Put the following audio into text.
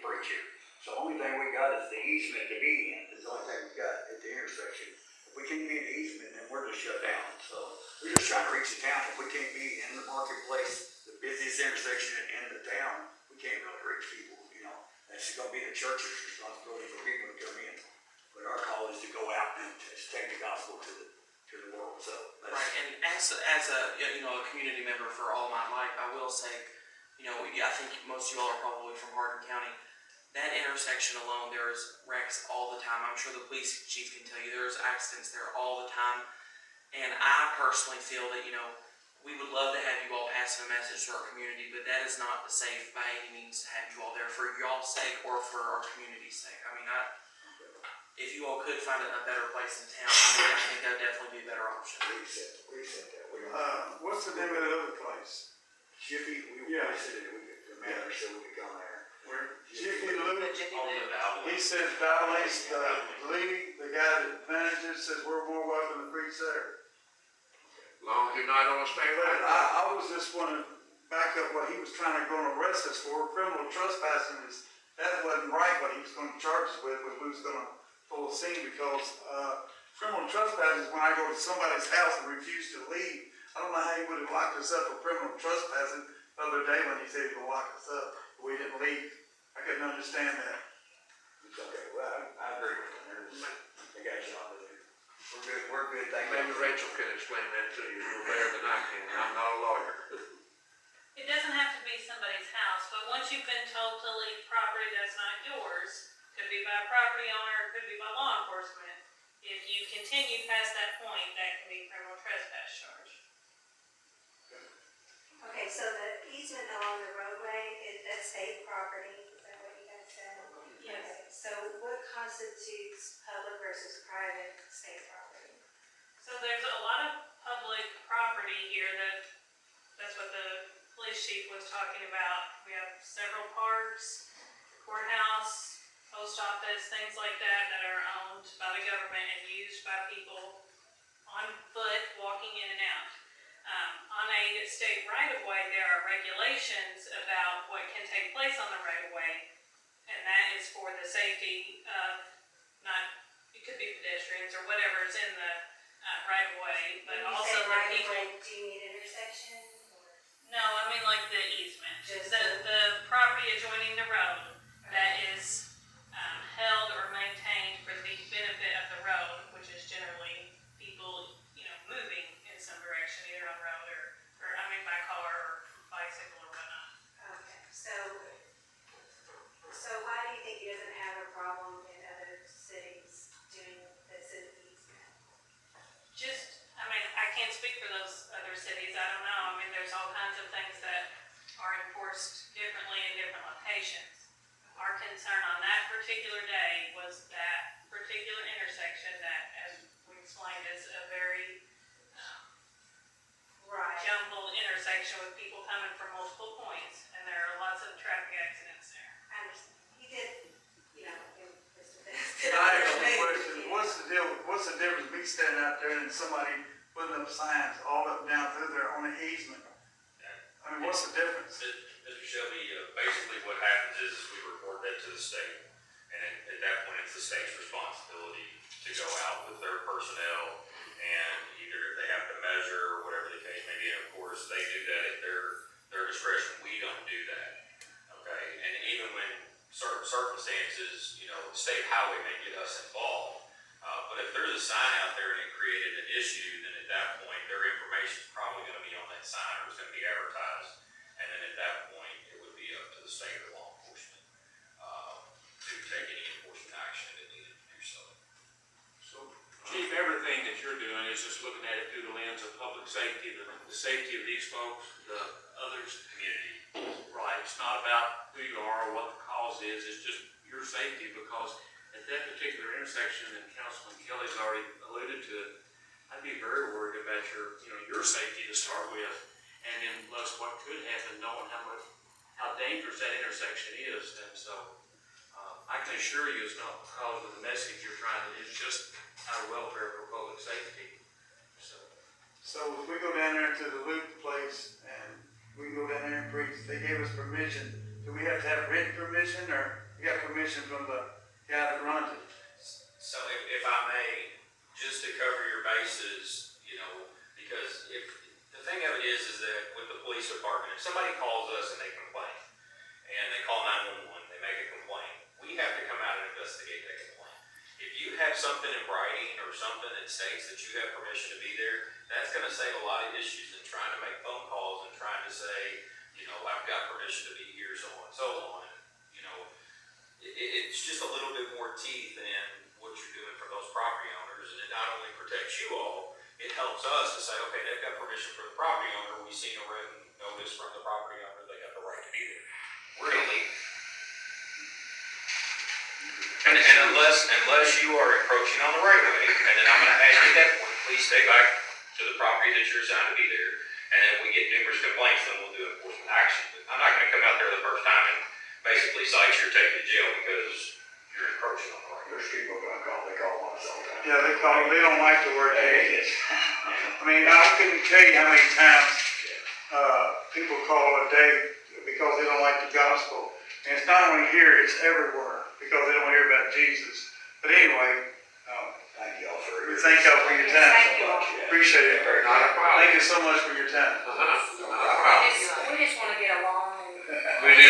preach here. So the only thing we got is the easement to be in, is the only thing we got at the intersection. If we can't be in the easement, then we're just shut down. So we're just trying to reach the town. If we can't be in the marketplace, the busiest intersection in the town, we can't really reach people, you know. That's gonna be the church's responsibility for people to come in. But our call is to go out and to take the gospel to the world. So that's right. And as a a community member for all my life, I will say, I think most of you all are probably from Hardin County. That intersection alone, there's wrecks all the time. I'm sure the police chief can tell you there's accidents there all the time. And I personally feel that, we would love to have you all passing a message to our community, but that is not safe by any means to have you all there for y'all's sake or for our community's sake. I mean, if you all could find a better place in town, I think that would definitely be a better option. Reset that. What's the name of the other place? Jiffy, we said it, the manager said we could come there. Jiffy Lube. He says Valley's Lee, the guy that manages, says we're more welcome to preach there. As long as you're not on a state road. I was just want to back up what he was trying to go and arrest us for. Criminal trespassing that wasn't right. What he was going to charge us with we was going to pull a scene because criminal trespassing is when I go to somebody's house and refuse to leave. I don't know how he would have locked us up for criminal trespassing the other day when he said he would lock us up. We didn't leave. I couldn't understand that. It's okay. Well, I agree with him. They got shot with it. We're good. Thank you. Maybe Rachel can explain that to you a little better than I can. I'm not a lawyer. It doesn't have to be somebody's house, but once you've been told to leave property that's not yours, could be by a property owner, could be by law enforcement. If you continue past that point, that can be criminal trespass charge. Okay, so the easement along the roadway, that's state property, is that what you guys said? Yes. Okay, so what constitutes public versus private state property? So there's a lot of public property here that's what the police chief was talking about. We have several parks, the courthouse, post office, things like that are owned by the government and used by people on foot, walking in and out. On a state right-of-way, there are regulations about what can take place on the right-of-way, and that is for the safety of it could be pedestrians or whatever is in the right-of-way, but When you also say the right people. of way, do you mean intersection? No, I mean like the easement, Just the property adjoining the road that is held or maintained for the benefit of the road, which is generally people, moving in some direction, either on road or by car or bicycle or whatnot. Okay, so why do you think he doesn't have a problem in other cities doing this in easement? I can't speak for those other cities, I don't know. I mean, there's all kinds of things that are enforced differently in different locations. Our concern on that particular day was that particular intersection that, as we explained, is a very jumbled intersection with people coming from multiple points, and there are lots of traffic accidents there. I understand. He did, give Mr. I have a question. What's the difference me standing out there and somebody putting up signs all up and down through there on the easement? I mean, what's the difference? Mr. Shelby, basically what happens is we report that to the state, and at that point it's the state's responsibility to go out with their personnel, and either if they have to measure or whatever the case may be, and of course they do that at their discretion. We don't do that, okay? And even when certain circumstances, the state highway may get us involved, but if there's a sign out there and it created an issue, then at that point their information is probably going to be on that sign or it's going to be advertised, and then at that point it would be up to the state or law enforcement to take any enforcement action that needed to do so. So, Chief, everything that you're doing is just looking at it through the lens of public safety, the safety of these folks, the others, the community. Right. It's not about who you are or what the cause is. It's just your safety, because at that particular intersection, and Councilman Kelly's already alluded to it, I'd be very worried about your safety to start with, and then plus what could happen, knowing how dangerous that intersection is. And so I can assure you it's not because of the message you're trying to, it's just our welfare for public safety. So if we go down there to the Luke place and we can go down there and preach, they gave us permission to Do we have to have written permission, or we got permission from the guy that runs it? So if I may, just to cover your bases, you know, because if, the thing of it is that with the police department, if somebody calls us and they complain, and they call 911, they make a complaint, we have to come out and investigate that complaint. If you have something in writing or something that states that you have permission to be there, that's gonna save a lot of issues than trying to make phone calls and trying to say, you know, I've got permission to be here, so on and so on. You know, it's just a little bit more teeth in what you're doing for those property owners, and it not only protects you all, it helps us to say, okay, they've got permission from the property owner, we've seen a written notice from the property owner, they got the right to be there. We're illegal. And unless you are encroaching on the right of way, and then I'm gonna ask you at that point, please stay back to the property that you're assigned to be there. And if we get numerous complaints, then we'll do enforcement action. But I'm not gonna come out there the first time and basically cite you or take you to jail because you're encroaching on the right. There's people gonna call, they call us all the time. Yeah, they don't like the word Hey, Jesus. I mean, I couldn't tell you how many times, people call a day because they don't like the gospel. And it's not only here, it's everywhere, because they don't hear about Jesus. But anyway, Thank y'all for we thank y'all for your Yes, time. thank you all. Appreciate it. Not a problem. Thank you so much for your time. Not a problem. We just wanna get along and. We do